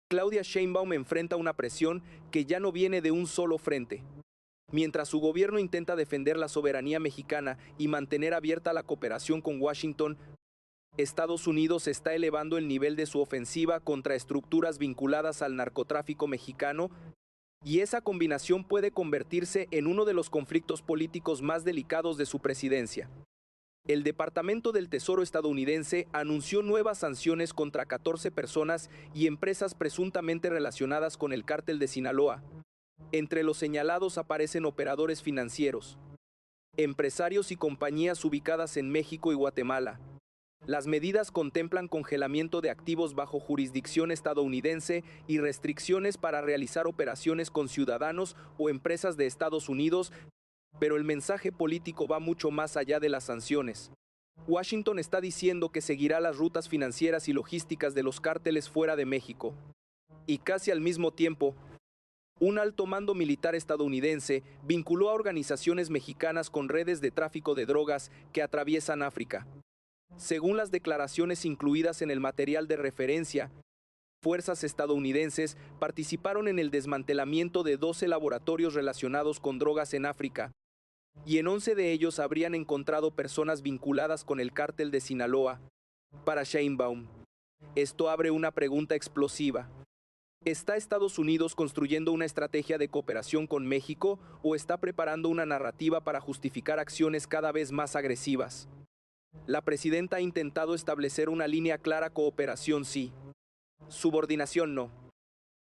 Claudia Sheinbaum enfrenta una presión que ya no viene de un solo frente. Mientras su gobierno intenta defender la soberanía mexicana y mantener abierta la cooperación con Washington, Estados Unidos está elevando el nivel de su ofensiva contra estructuras vinculadas al narcotráfico mexicano, y esa combinación puede convertirse en uno de los conflictos políticos más delicados de su presidencia. El Departamento del Tesoro estadounidense anunció nuevas sanciones contra 14 personas y empresas presuntamente relacionadas con el cártel de Sinaloa. Entre los señalados aparecen operadores financieros, empresarios y compañías ubicadas en México y Guatemala. Las medidas contemplan congelamiento de activos bajo jurisdicción estadounidense y restricciones para realizar operaciones con ciudadanos o empresas de Estados Unidos, pero el mensaje político va mucho más allá de las sanciones. Washington está diciendo que seguirá las rutas financieras y logísticas de los cárteles fuera de México. Y casi al mismo tiempo, un alto mando militar estadounidense vinculó a organizaciones mexicanas con redes de tráfico de drogas que atraviesan África. Según las declaraciones incluidas en el material de referencia, fuerzas estadounidenses participaron en el desmantelamiento de 12 laboratorios relacionados con drogas en África, y en 11 de ellos habrían encontrado personas vinculadas con el cártel de Sinaloa. Para Sheinbaum, esto abre una pregunta explosiva. ¿Está Estados Unidos construyendo una estrategia de cooperación con México o está preparando una narrativa para justificar acciones cada vez más agresivas? La presidenta ha intentado establecer una línea clara: cooperación sí, subordinación no.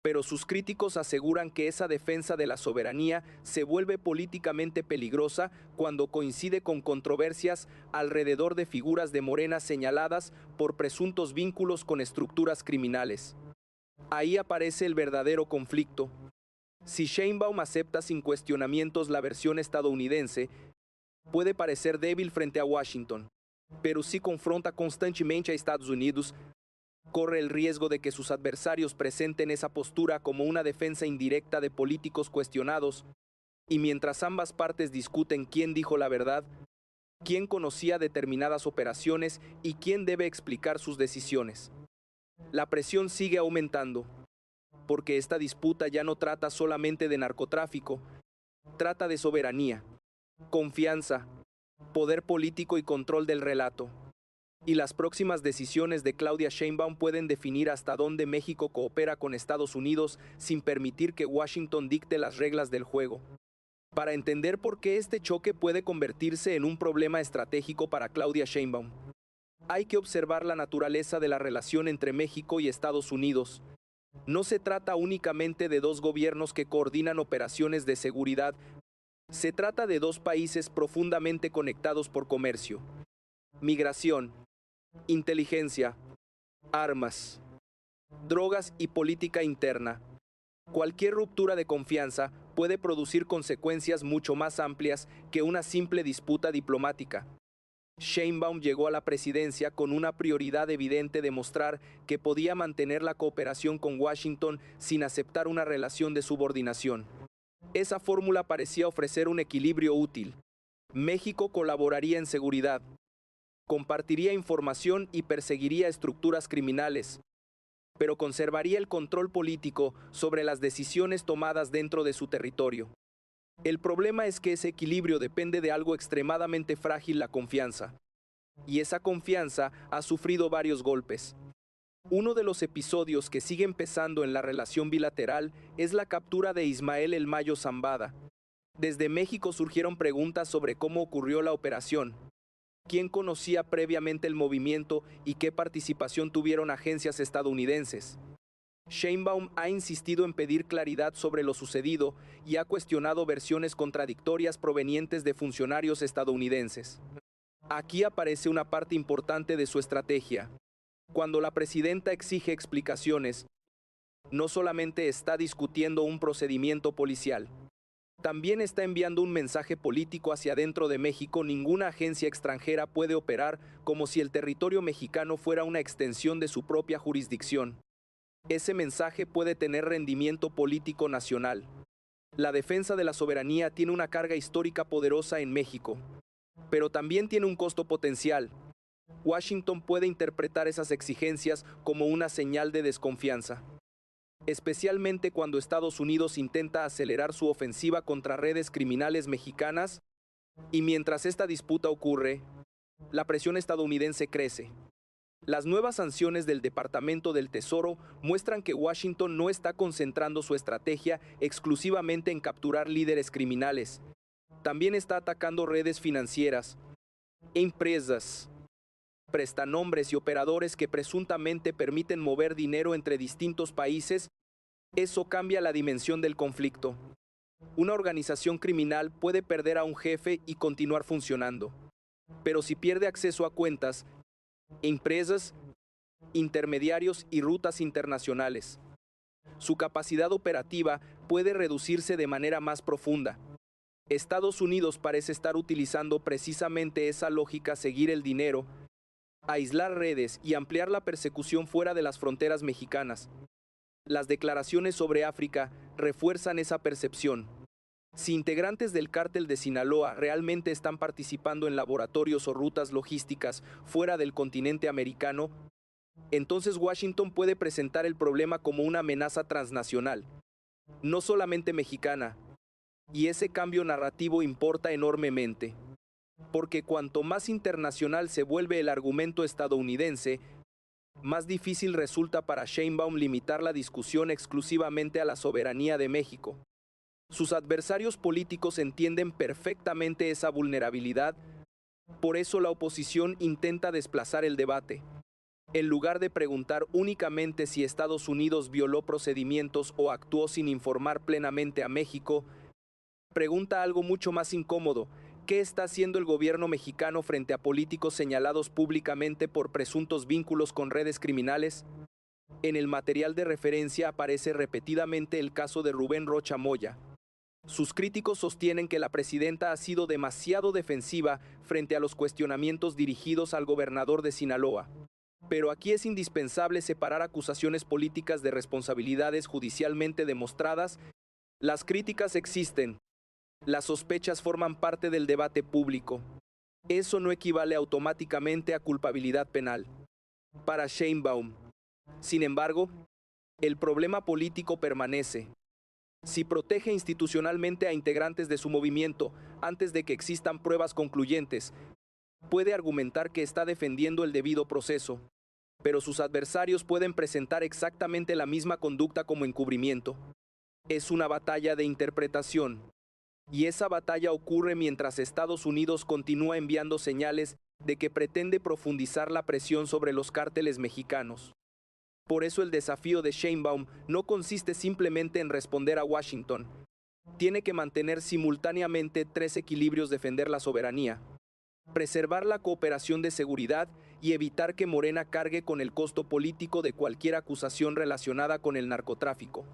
Pero sus críticos aseguran que esa defensa de la soberanía se vuelve políticamente peligrosa cuando coincide con controversias alrededor de figuras de Morena señaladas por presuntos vínculos con estructuras criminales. Ahí aparece el verdadero conflicto. Si Sheinbaum acepta sin cuestionamientos la versión estadounidense, puede parecer débil frente a Washington, pero si confronta constantemente a Estados Unidos, corre el riesgo de que sus adversarios presenten esa postura como una defensa indirecta de políticos cuestionados, y mientras ambas partes discuten quién dijo la verdad, quién conocía determinadas operaciones y quién debe explicar sus decisiones, la presión sigue aumentando, porque esta disputa ya no trata solamente de narcotráfico, trata de soberanía, confianza, poder político y control del relato. Y las próximas decisiones de Claudia Sheinbaum pueden definir hasta dónde México coopera con Estados Unidos sin permitir que Washington dicte las reglas del juego. Para entender por qué este choque puede convertirse en un problema estratégico para Claudia Sheinbaum, hay que observar la naturaleza de la relación entre México y Estados Unidos. No se trata únicamente de dos gobiernos que coordinan operaciones de seguridad, se trata de dos países profundamente conectados por comercio, migración, inteligencia, armas, drogas y política interna. Cualquier ruptura de confianza puede producir consecuencias mucho más amplias que una simple disputa diplomática. Sheinbaum llegó a la presidencia con una prioridad evidente de mostrar que podía mantener la cooperación con Washington sin aceptar una relación de subordinación. Esa fórmula parecía ofrecer un equilibrio útil. México colaboraría en seguridad, compartiría información y perseguiría estructuras criminales, pero conservaría el control político sobre las decisiones tomadas dentro de su territorio. El problema es que ese equilibrio depende de algo extremadamente frágil: la confianza. Y esa confianza ha sufrido varios golpes. Uno de los episodios que sigue empezando en la relación bilateral es la captura de Ismael El Mayo Zambada. Desde México surgieron preguntas sobre cómo ocurrió la operación, quién conocía previamente el movimiento y qué participación tuvieron agencias estadounidenses. Sheinbaum ha insistido en pedir claridad sobre lo sucedido y ha cuestionado versiones contradictorias provenientes de funcionarios estadounidenses. Aquí aparece una parte importante de su estrategia. Cuando la presidenta exige explicaciones, no solamente está discutiendo un procedimiento policial, también está enviando un mensaje político hacia dentro de México. Ninguna agencia extranjera puede operar como si el territorio mexicano fuera una extensión de su propia jurisdicción. Ese mensaje puede tener rendimiento político nacional. La defensa de la soberanía tiene una carga histórica poderosa en México, pero también tiene un costo potencial. Washington puede interpretar esas exigencias como una señal de desconfianza. especialmente cuando Estados Unidos intenta acelerar su ofensiva contra redes criminales mexicanas, y mientras esta disputa ocurre, la presión estadounidense crece. Las nuevas sanciones del Departamento del Tesoro muestran que Washington no está concentrando su estrategia exclusivamente en capturar líderes criminales. También está atacando redes financieras, empresas, prestanombres y operadores que presuntamente permiten mover dinero entre distintos países. Eso cambia la dimensión del conflicto. Una organización criminal puede perder a un jefe y continuar funcionando. Pero si pierde acceso a cuentas, empresas, intermediarios y rutas internacionales, su capacidad operativa puede reducirse de manera más profunda. Estados Unidos parece estar utilizando precisamente esa lógica: seguir el dinero, aislar redes y ampliar la persecución fuera de las fronteras mexicanas. Las declaraciones sobre África refuerzan esa percepción. Si integrantes del cártel de Sinaloa realmente están participando en laboratorios o rutas logísticas fuera del continente americano, entonces Washington puede presentar el problema como una amenaza transnacional, no solamente mexicana. Y ese cambio narrativo importa enormemente, porque cuanto más internacional se vuelve el argumento estadounidense, más difícil resulta para Sheinbaum limitar la discusión exclusivamente a la soberanía de México. Sus adversarios políticos entienden perfectamente esa vulnerabilidad, por eso la oposición intenta desplazar el debate. En lugar de preguntar únicamente si Estados Unidos violó procedimientos o actuó sin informar plenamente a México, pregunta algo mucho más incómodo: ¿qué está haciendo el gobierno mexicano frente a políticos señalados públicamente por presuntos vínculos con redes criminales? En el material de referencia aparece repetidamente el caso de Rubén Rocha Moya. Sus críticos sostienen que la presidenta ha sido demasiado defensiva frente a los cuestionamientos dirigidos al gobernador de Sinaloa. Pero aquí es indispensable separar acusaciones políticas de responsabilidades judicialmente demostradas. Las críticas existen. Las sospechas forman parte del debate público. Eso no equivale automáticamente a culpabilidad penal. Para Sheinbaum, sin embargo, el problema político permanece. Si protege institucionalmente a integrantes de su movimiento antes de que existan pruebas concluyentes, puede argumentar que está defendiendo el debido proceso, pero sus adversarios pueden presentar exactamente la misma conducta como encubrimiento. Es una batalla de interpretación. Y esa batalla ocurre mientras Estados Unidos continúa enviando señales de que pretende profundizar la presión sobre los cárteles mexicanos. Por eso el desafío de Sheinbaum no consiste simplemente en responder a Washington. Tiene que mantener simultáneamente tres equilibrios: defender la soberanía, preservar la cooperación de seguridad y evitar que Morena cargue con el costo político de cualquier acusación relacionada con el narcotráfico.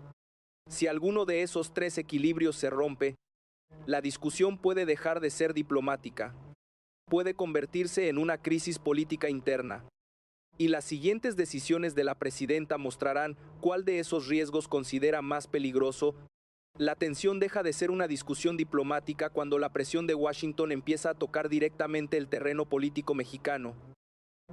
Si alguno de esos tres equilibrios se rompe, la discusión puede dejar de ser diplomática, puede convertirse en una crisis política interna. Y las siguientes decisiones de la presidenta mostrarán cuál de esos riesgos considera más peligroso. La tensión deja de ser una discusión diplomática cuando la presión de Washington empieza a tocar directamente el terreno político mexicano.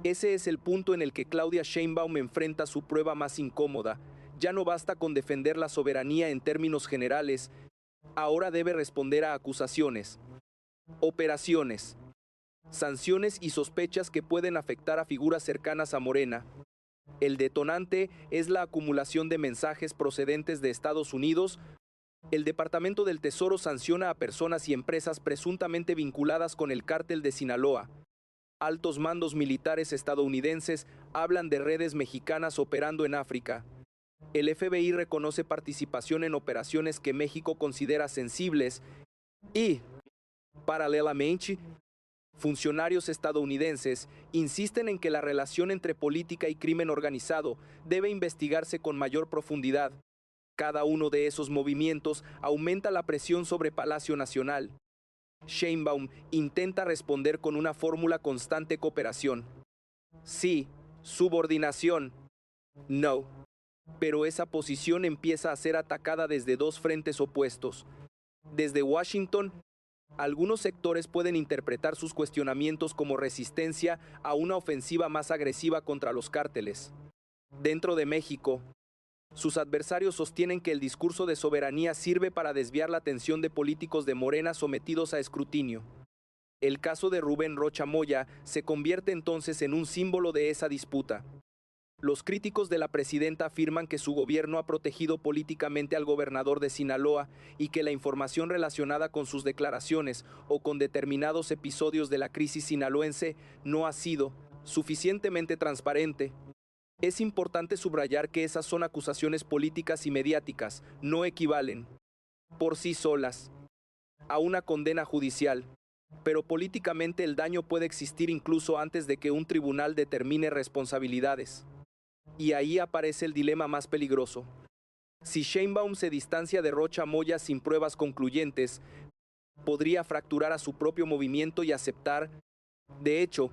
Ese es el punto en el que Claudia Sheinbaum enfrenta su prueba más incómoda. Ya no basta con defender la soberanía en términos generales. Ahora debe responder a acusaciones, operaciones, sanciones y sospechas que pueden afectar a figuras cercanas a Morena. El detonante es la acumulación de mensajes procedentes de Estados Unidos. El Departamento del Tesoro sanciona a personas y empresas presuntamente vinculadas con el cártel de Sinaloa. Altos mandos militares estadounidenses hablan de redes mexicanas operando en África. El FBI reconoce participación en operaciones que México considera sensibles y, paralelamente, funcionarios estadounidenses insisten en que la relación entre política y crimen organizado debe investigarse con mayor profundidad. Cada uno de esos movimientos aumenta la presión sobre Palacio Nacional. Sheinbaum intenta responder con una fórmula: constante cooperación. Sí, subordinación. No. Pero esa posición empieza a ser atacada desde dos frentes opuestos. Desde Washington, algunos sectores pueden interpretar sus cuestionamientos como resistencia a una ofensiva más agresiva contra los cárteles. Dentro de México, Sus adversarios sostienen que el discurso de soberanía sirve para desviar la atención de políticos de Morena sometidos a escrutinio. El caso de Rubén Rocha Moya se convierte entonces en un símbolo de esa disputa. Los críticos de la presidenta afirman que su gobierno ha protegido políticamente al gobernador de Sinaloa y que la información relacionada con sus declaraciones o con determinados episodios de la crisis sinaloense no ha sido suficientemente transparente. Es importante subrayar que esas son acusaciones políticas y mediáticas, no equivalen, por sí solas, a una condena judicial. Pero políticamente el daño puede existir incluso antes de que un tribunal determine responsabilidades. Y ahí aparece el dilema más peligroso. Si Sheinbaum se distancia de Rocha Moya sin pruebas concluyentes, podría fracturar a su propio movimiento y aceptar, de hecho,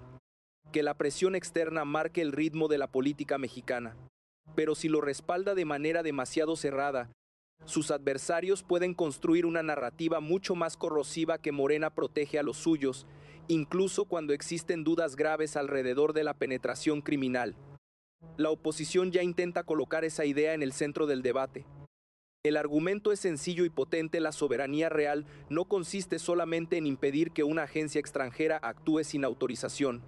que la presión externa marque el ritmo de la política mexicana. Pero si lo respalda de manera demasiado cerrada, sus adversarios pueden construir una narrativa mucho más corrosiva que Morena protege a los suyos, incluso cuando existen dudas graves alrededor de la penetración criminal. La oposición ya intenta colocar esa idea en el centro del debate. El argumento es sencillo y potente: la soberanía real no consiste solamente en impedir que una agencia extranjera actúe sin autorización.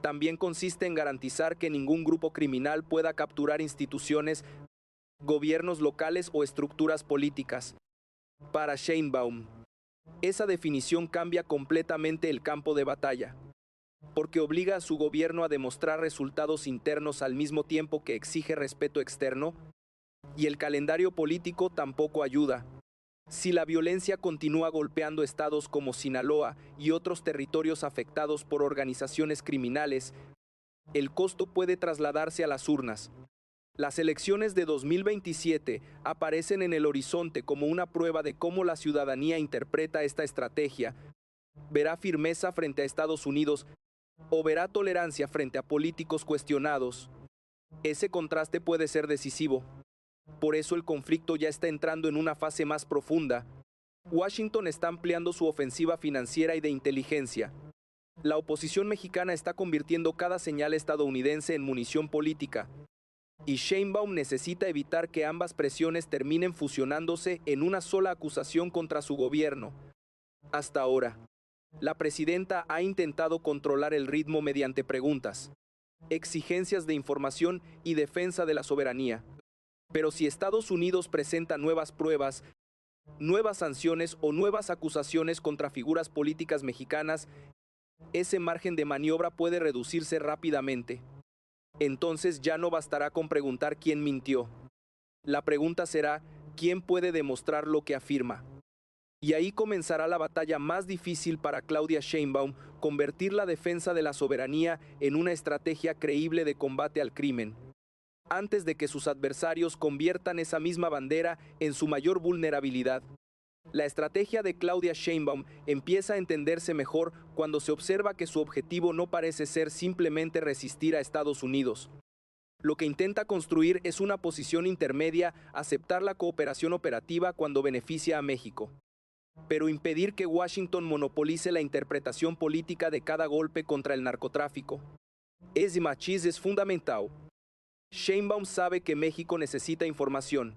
También consiste en garantizar que ningún grupo criminal pueda capturar instituciones, gobiernos locales o estructuras políticas. Para Sheinbaum, esa definición cambia completamente el campo de batalla, porque obliga a su gobierno a demostrar resultados internos al mismo tiempo que exige respeto externo, y el calendario político tampoco ayuda. Si la violencia continúa golpeando estados como Sinaloa y otros territorios afectados por organizaciones criminales, el costo puede trasladarse a las urnas. Las elecciones de 2027 aparecen en el horizonte como una prueba de cómo la ciudadanía interpreta esta estrategia. ¿Verá firmeza frente a Estados Unidos o verá tolerancia frente a políticos cuestionados? Ese contraste puede ser decisivo. Por eso el conflicto ya está entrando en una fase más profunda. Washington está ampliando su ofensiva financiera y de inteligencia. La oposición mexicana está convirtiendo cada señal estadounidense en munición política. Y Sheinbaum necesita evitar que ambas presiones terminen fusionándose en una sola acusación contra su gobierno. Hasta ahora, la presidenta ha intentado controlar el ritmo mediante preguntas, exigencias de información y defensa de la soberanía. Pero si Estados Unidos presenta nuevas pruebas, nuevas sanciones o nuevas acusaciones contra figuras políticas mexicanas, ese margen de maniobra puede reducirse rápidamente. Entonces ya no bastará con preguntar quién mintió. La pregunta será, ¿quién puede demostrar lo que afirma? Y ahí comenzará la batalla más difícil para Claudia Sheinbaum: convertir la defensa de la soberanía en una estrategia creíble de combate al crimen, antes de que sus adversarios conviertan esa misma bandera en su mayor vulnerabilidad. La estrategia de Claudia Sheinbaum empieza a entenderse mejor cuando se observa que su objetivo no parece ser simplemente resistir a Estados Unidos. Lo que intenta construir es una posición intermedia: aceptar la cooperación operativa cuando beneficia a México, pero impedir que Washington monopolice la interpretación política de cada golpe contra el narcotráfico. Ese matiz es fundamental. Sheinbaum sabe que México necesita información,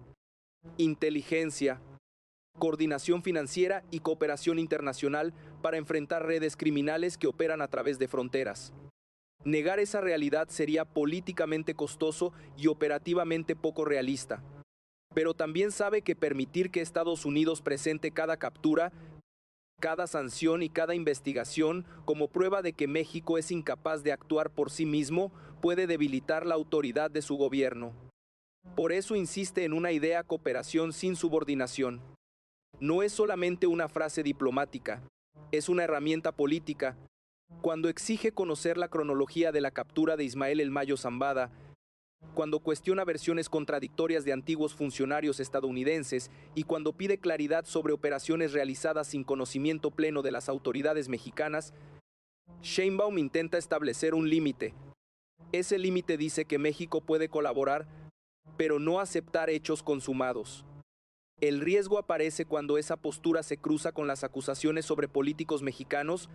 inteligencia, coordinación financiera y cooperación internacional para enfrentar redes criminales que operan a través de fronteras. Negar esa realidad sería políticamente costoso y operativamente poco realista. Pero también sabe que permitir que Estados Unidos presente cada captura, cada sanción y cada investigación como prueba de que México es incapaz de actuar por sí mismo puede debilitar la autoridad de su gobierno. Por eso insiste en una idea: cooperación sin subordinación. No es solamente una frase diplomática, es una herramienta política. Cuando exige conocer la cronología de la captura de Ismael El Mayo Zambada, cuando cuestiona versiones contradictorias de antiguos funcionarios estadounidenses y cuando pide claridad sobre operaciones realizadas sin conocimiento pleno de las autoridades mexicanas, Sheinbaum intenta establecer un límite. Ese límite dice que México puede colaborar, pero no aceptar hechos consumados. El riesgo aparece cuando esa postura se cruza con las acusaciones sobre políticos mexicanos.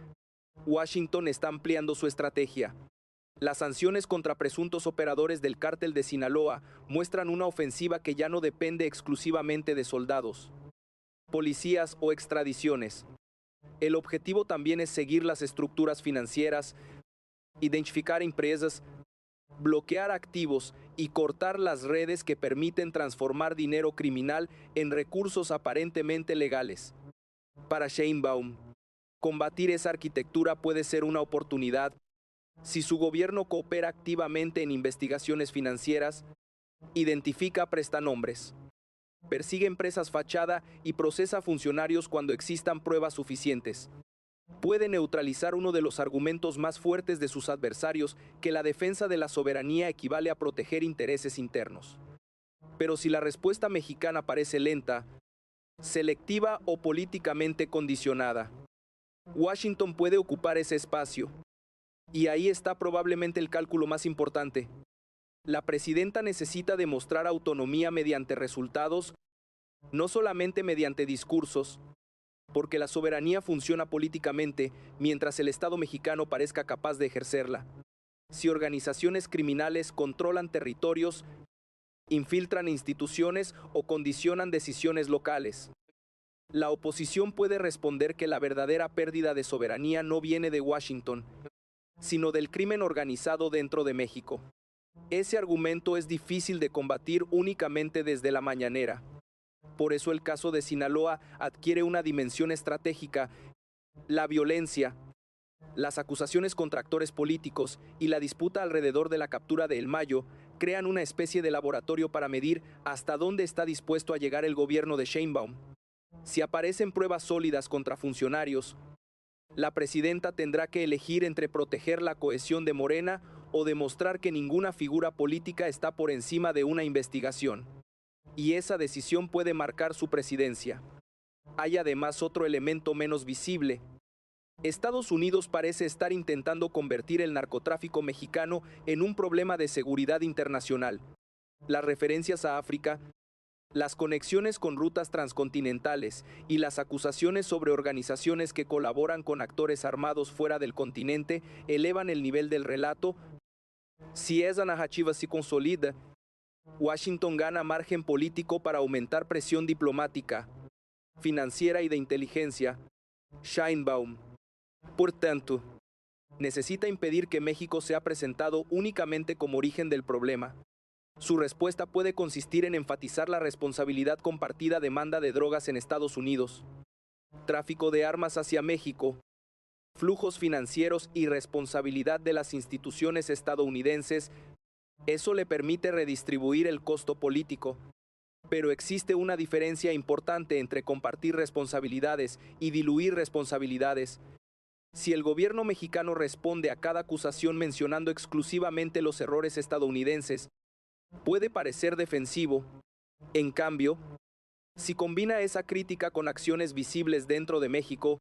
Washington está ampliando su estrategia. Las sanciones contra presuntos operadores del cártel de Sinaloa muestran una ofensiva que ya no depende exclusivamente de soldados, policías o extradiciones. El objetivo también es seguir las estructuras financieras, identificar empresas, bloquear activos y cortar las redes que permiten transformar dinero criminal en recursos aparentemente legales. Para Sheinbaum, combatir esa arquitectura puede ser una oportunidad si su gobierno coopera activamente en investigaciones financieras, identifica prestanombres, persigue empresas fachada y procesa funcionarios cuando existan pruebas suficientes. Puede neutralizar uno de los argumentos más fuertes de sus adversarios, que la defensa de la soberanía equivale a proteger intereses internos. Pero si la respuesta mexicana parece lenta, selectiva o políticamente condicionada, Washington puede ocupar ese espacio. Y ahí está probablemente el cálculo más importante. La presidenta necesita demostrar autonomía mediante resultados, no solamente mediante discursos, porque la soberanía funciona políticamente mientras el Estado mexicano parezca capaz de ejercerla. Si organizaciones criminales controlan territorios, infiltran instituciones o condicionan decisiones locales, la oposición puede responder que la verdadera pérdida de soberanía no viene de Washington, sino del crimen organizado dentro de México. Ese argumento es difícil de combatir únicamente desde la mañanera. Por eso el caso de Sinaloa adquiere una dimensión estratégica. La violencia, las acusaciones contra actores políticos y la disputa alrededor de la captura de El Mayo crean una especie de laboratorio para medir hasta dónde está dispuesto a llegar el gobierno de Sheinbaum. Si aparecen pruebas sólidas contra funcionarios, la presidenta tendrá que elegir entre proteger la cohesión de Morena o demostrar que ninguna figura política está por encima de una investigación. Y esa decisión puede marcar su presidencia. Hay además otro elemento menos visible. Estados Unidos parece estar intentando convertir el narcotráfico mexicano en un problema de seguridad internacional. Las referencias a África, las conexiones con rutas transcontinentales y las acusaciones sobre organizaciones que colaboran con actores armados fuera del continente elevan el nivel del relato. Si esa narrativa se consolida, Washington gana margen político para aumentar presión diplomática, financiera y de inteligencia. Sheinbaum, por tanto, necesita impedir que México sea presentado únicamente como origen del problema. Su respuesta puede consistir en enfatizar la responsabilidad compartida de demanda de drogas en Estados Unidos, tráfico de armas hacia México, flujos financieros y responsabilidad de las instituciones estadounidenses. Eso le permite redistribuir el costo político. Pero existe una diferencia importante entre compartir responsabilidades y diluir responsabilidades. Si el gobierno mexicano responde a cada acusación mencionando exclusivamente los errores estadounidenses, puede parecer defensivo. En cambio, si combina esa crítica con acciones visibles dentro de México,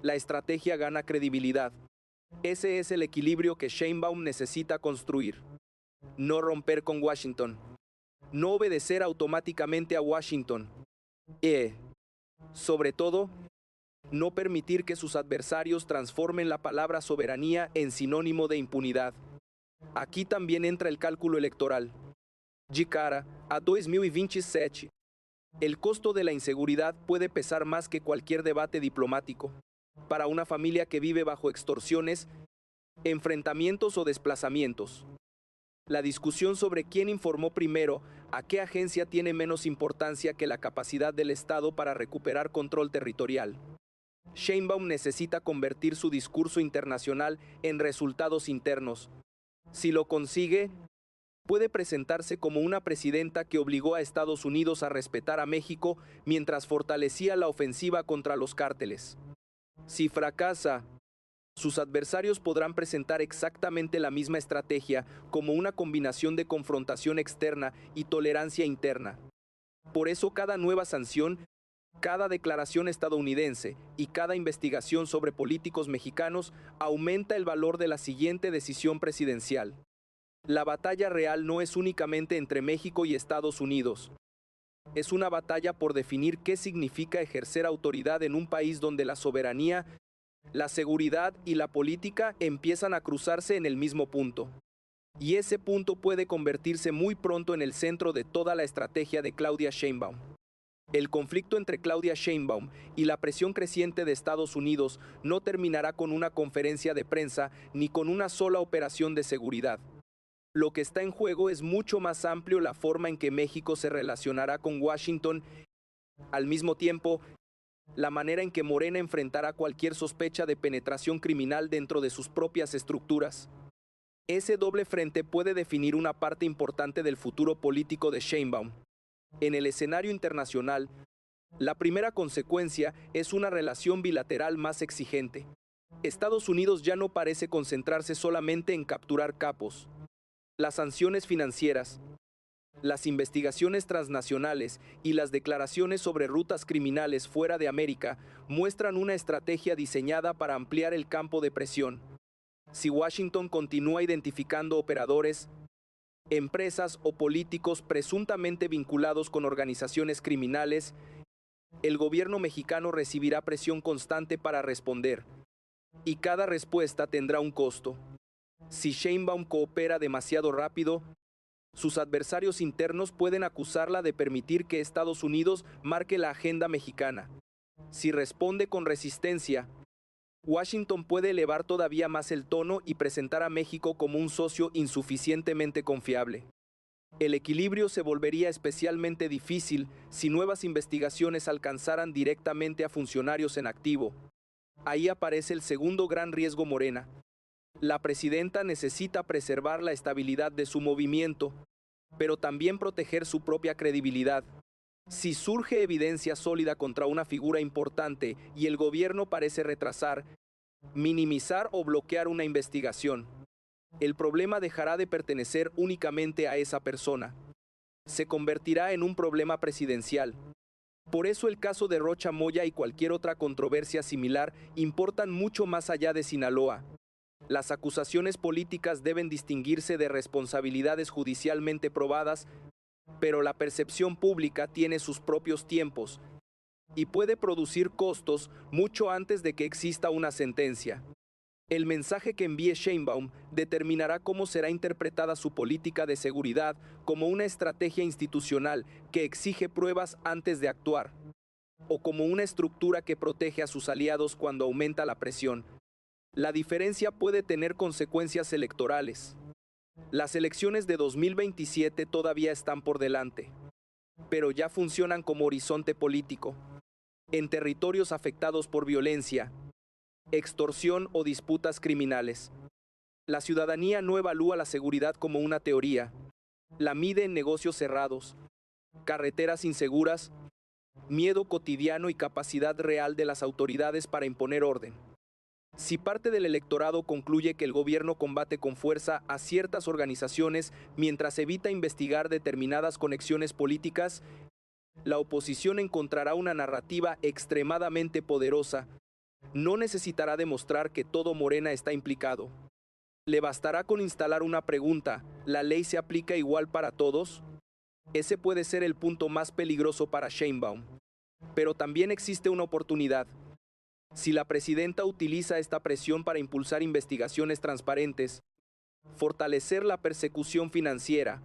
la estrategia gana credibilidad. Ese es el equilibrio que Sheinbaum necesita construir. No romper con Washington. No obedecer automáticamente a Washington. Sobre todo, no permitir que sus adversarios transformen la palabra soberanía en sinónimo de impunidad. Aquí también entra el cálculo electoral. De cara a 2027, el costo de la inseguridad puede pesar más que cualquier debate diplomático. Para una familia que vive bajo extorsiones, enfrentamientos o desplazamientos, la discusión sobre quién informó primero a qué agencia tiene menos importancia que la capacidad del Estado para recuperar control territorial. Sheinbaum necesita convertir su discurso internacional en resultados internos. Si lo consigue, puede presentarse como una presidenta que obligó a Estados Unidos a respetar a México mientras fortalecía la ofensiva contra los cárteles. Si fracasa, sus adversarios podrán presentar exactamente la misma estrategia como una combinación de confrontación externa y tolerancia interna. Por eso cada nueva sanción, cada declaración estadounidense y cada investigación sobre políticos mexicanos aumenta el valor de la siguiente decisión presidencial. La batalla real no es únicamente entre México y Estados Unidos. Es una batalla por definir qué significa ejercer autoridad en un país donde la soberanía La seguridad y la política empiezan a cruzarse en el mismo punto. Y ese punto puede convertirse muy pronto en el centro de toda la estrategia de Claudia Sheinbaum. El conflicto entre Claudia Sheinbaum y la presión creciente de Estados Unidos no terminará con una conferencia de prensa ni con una sola operación de seguridad. Lo que está en juego es mucho más amplio la forma en que México se relacionará con Washington. Al mismo tiempo, la manera en que Morena enfrentará cualquier sospecha de penetración criminal dentro de sus propias estructuras. Ese doble frente puede definir una parte importante del futuro político de Sheinbaum. En el escenario internacional, la primera consecuencia es una relación bilateral más exigente. Estados Unidos ya no parece concentrarse solamente en capturar capos. Las sanciones financieras, las investigaciones transnacionales y las declaraciones sobre rutas criminales fuera de América muestran una estrategia diseñada para ampliar el campo de presión. Si Washington continúa identificando operadores, empresas o políticos presuntamente vinculados con organizaciones criminales, el gobierno mexicano recibirá presión constante para responder. Y cada respuesta tendrá un costo. Si Sheinbaum coopera demasiado rápido, sus adversarios internos pueden acusarla de permitir que Estados Unidos marque la agenda mexicana. Si responde con resistencia, Washington puede elevar todavía más el tono y presentar a México como un socio insuficientemente confiable. El equilibrio se volvería especialmente difícil si nuevas investigaciones alcanzaran directamente a funcionarios en activo. Ahí aparece el segundo gran riesgo Morena. La presidenta necesita preservar la estabilidad de su movimiento, pero también proteger su propia credibilidad. Si surge evidencia sólida contra una figura importante y el gobierno parece retrasar, minimizar o bloquear una investigación, el problema dejará de pertenecer únicamente a esa persona. Se convertirá en un problema presidencial. Por eso el caso de Rocha Moya y cualquier otra controversia similar importan mucho más allá de Sinaloa. Las acusaciones políticas deben distinguirse de responsabilidades judicialmente probadas, pero la percepción pública tiene sus propios tiempos y puede producir costos mucho antes de que exista una sentencia. El mensaje que envíe Sheinbaum determinará cómo será interpretada su política de seguridad como una estrategia institucional que exige pruebas antes de actuar, o como una estructura que protege a sus aliados cuando aumenta la presión. La diferencia puede tener consecuencias electorales. Las elecciones de 2027 todavía están por delante, pero ya funcionan como horizonte político. En territorios afectados por violencia, extorsión o disputas criminales. La ciudadanía no evalúa la seguridad como una teoría, la mide en negocios cerrados, carreteras inseguras, miedo cotidiano y capacidad real de las autoridades para imponer orden. Si parte del electorado concluye que el gobierno combate con fuerza a ciertas organizaciones mientras evita investigar determinadas conexiones políticas, la oposición encontrará una narrativa extremadamente poderosa. No necesitará demostrar que todo Morena está implicado. Le bastará con instalar una pregunta: ¿la ley se aplica igual para todos? Ese puede ser el punto más peligroso para Sheinbaum. Pero también existe una oportunidad. Si la presidenta utiliza esta presión para impulsar investigaciones transparentes, fortalecer la persecución financiera,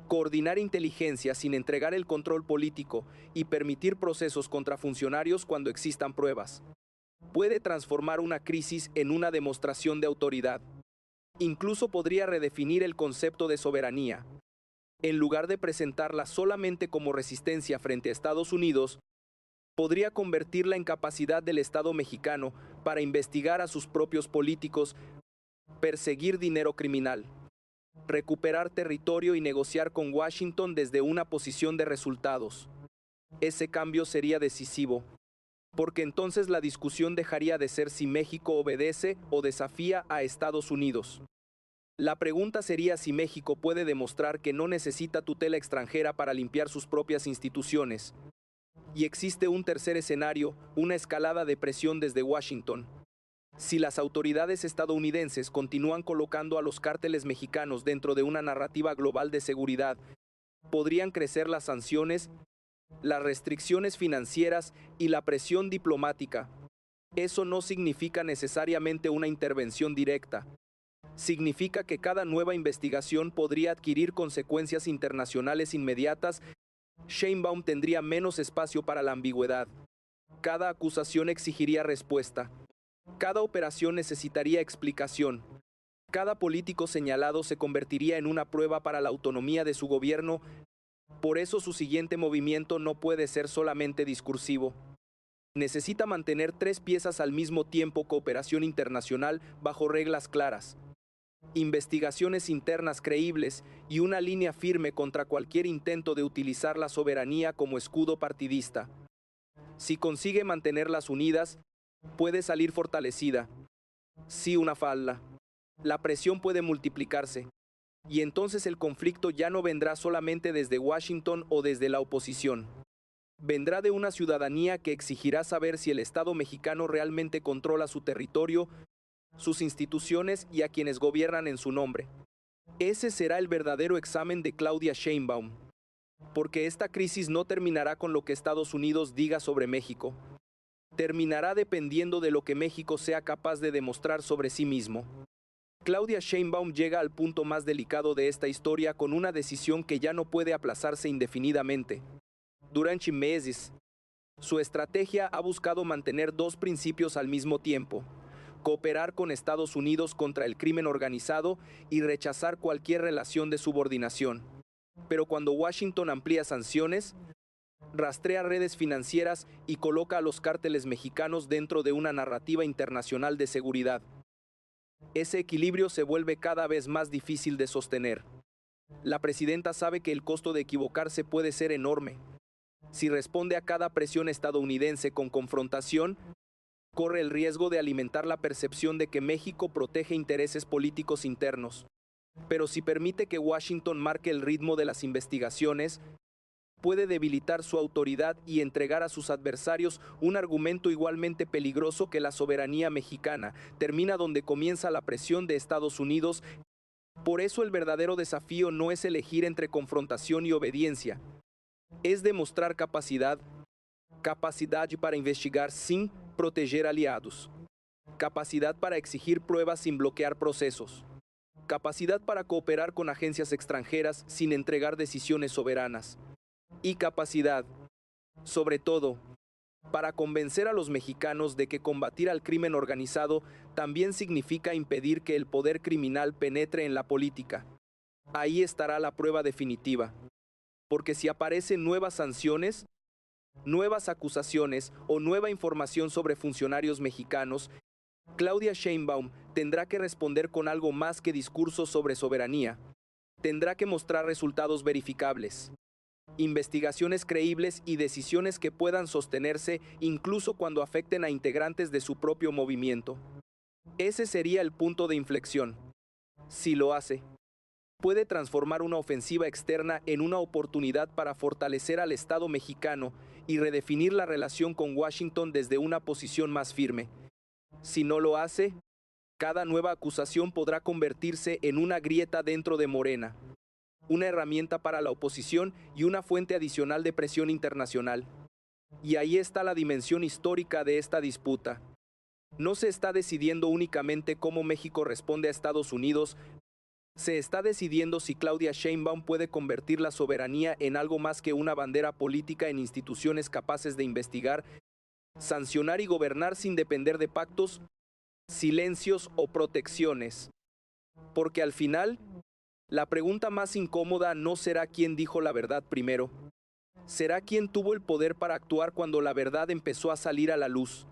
coordinar inteligencia sin entregar el control político y permitir procesos contra funcionarios cuando existan pruebas, puede transformar una crisis en una demostración de autoridad. Incluso podría redefinir el concepto de soberanía. En lugar de presentarla solamente como resistencia frente a Estados Unidos, podría convertir la incapacidad del Estado mexicano para investigar a sus propios políticos, perseguir dinero criminal, recuperar territorio y negociar con Washington desde una posición de resultados. Ese cambio sería decisivo, porque entonces la discusión dejaría de ser si México obedece o desafía a Estados Unidos. La pregunta sería si México puede demostrar que no necesita tutela extranjera para limpiar sus propias instituciones. Y existe un tercer escenario, una escalada de presión desde Washington. Si las autoridades estadounidenses continúan colocando a los cárteles mexicanos dentro de una narrativa global de seguridad, podrían crecer las sanciones, las restricciones financieras y la presión diplomática. Eso no significa necesariamente una intervención directa. Significa que cada nueva investigación podría adquirir consecuencias internacionales inmediatas. Sheinbaum tendría menos espacio para la ambigüedad. Cada acusación exigiría respuesta. Cada operación necesitaría explicación. Cada político señalado se convertiría en una prueba para la autonomía de su gobierno. Por eso su siguiente movimiento no puede ser solamente discursivo. Necesita mantener 3 piezas al mismo tiempo: cooperación internacional bajo reglas claras, investigaciones internas creíbles y una línea firme contra cualquier intento de utilizar la soberanía como escudo partidista. Si consigue mantenerlas unidas, puede salir fortalecida. Si una falla, la presión puede multiplicarse, y entonces el conflicto ya no vendrá solamente desde Washington o desde la oposición. Vendrá de una ciudadanía que exigirá saber si el Estado mexicano realmente controla su territorio, sus instituciones y a quienes gobiernan en su nombre. Ese será el verdadero examen de Claudia Sheinbaum, porque esta crisis no terminará con lo que Estados Unidos diga sobre México. Terminará dependiendo de lo que México sea capaz de demostrar sobre sí mismo. Claudia Sheinbaum llega al punto más delicado de esta historia con una decisión que ya no puede aplazarse indefinidamente. Durante meses, su estrategia ha buscado mantener 2 principios al mismo tiempo: cooperar con Estados Unidos contra el crimen organizado y rechazar cualquier relación de subordinación. Pero cuando Washington amplía sanciones, rastrea redes financieras y coloca a los cárteles mexicanos dentro de una narrativa internacional de seguridad, ese equilibrio se vuelve cada vez más difícil de sostener. La presidenta sabe que el costo de equivocarse puede ser enorme. Si responde a cada presión estadounidense con confrontación, corre el riesgo de alimentar la percepción de que México protege intereses políticos internos. Pero si permite que Washington marque el ritmo de las investigaciones, puede debilitar su autoridad y entregar a sus adversarios un argumento igualmente peligroso: que la soberanía mexicana termina donde comienza la presión de Estados Unidos. Por eso el verdadero desafío no es elegir entre confrontación y obediencia, es demostrar capacidad para investigar sin proteger aliados, capacidad para exigir pruebas sin bloquear procesos, capacidad para cooperar con agencias extranjeras sin entregar decisiones soberanas, y capacidad, sobre todo, para convencer a los mexicanos de que combatir al crimen organizado también significa impedir que el poder criminal penetre en la política. Ahí estará la prueba definitiva, porque si aparecen nuevas sanciones, nuevas acusaciones o nueva información sobre funcionarios mexicanos, Claudia Sheinbaum tendrá que responder con algo más que discursos sobre soberanía. Tendrá que mostrar resultados verificables, investigaciones creíbles y decisiones que puedan sostenerse incluso cuando afecten a integrantes de su propio movimiento. Ese sería el punto de inflexión. Si lo hace, puede transformar una ofensiva externa en una oportunidad para fortalecer al Estado mexicano y redefinir la relación con Washington desde una posición más firme. Si no lo hace, cada nueva acusación podrá convertirse en una grieta dentro de Morena, una herramienta para la oposición y una fuente adicional de presión internacional. Y ahí está la dimensión histórica de esta disputa. No se está decidiendo únicamente cómo México responde a Estados Unidos, se está decidiendo si Claudia Sheinbaum puede convertir la soberanía en algo más que una bandera política en instituciones capaces de investigar, sancionar y gobernar sin depender de pactos, silencios o protecciones. Porque al final, la pregunta más incómoda no será quién dijo la verdad primero, será quién tuvo el poder para actuar cuando la verdad empezó a salir a la luz.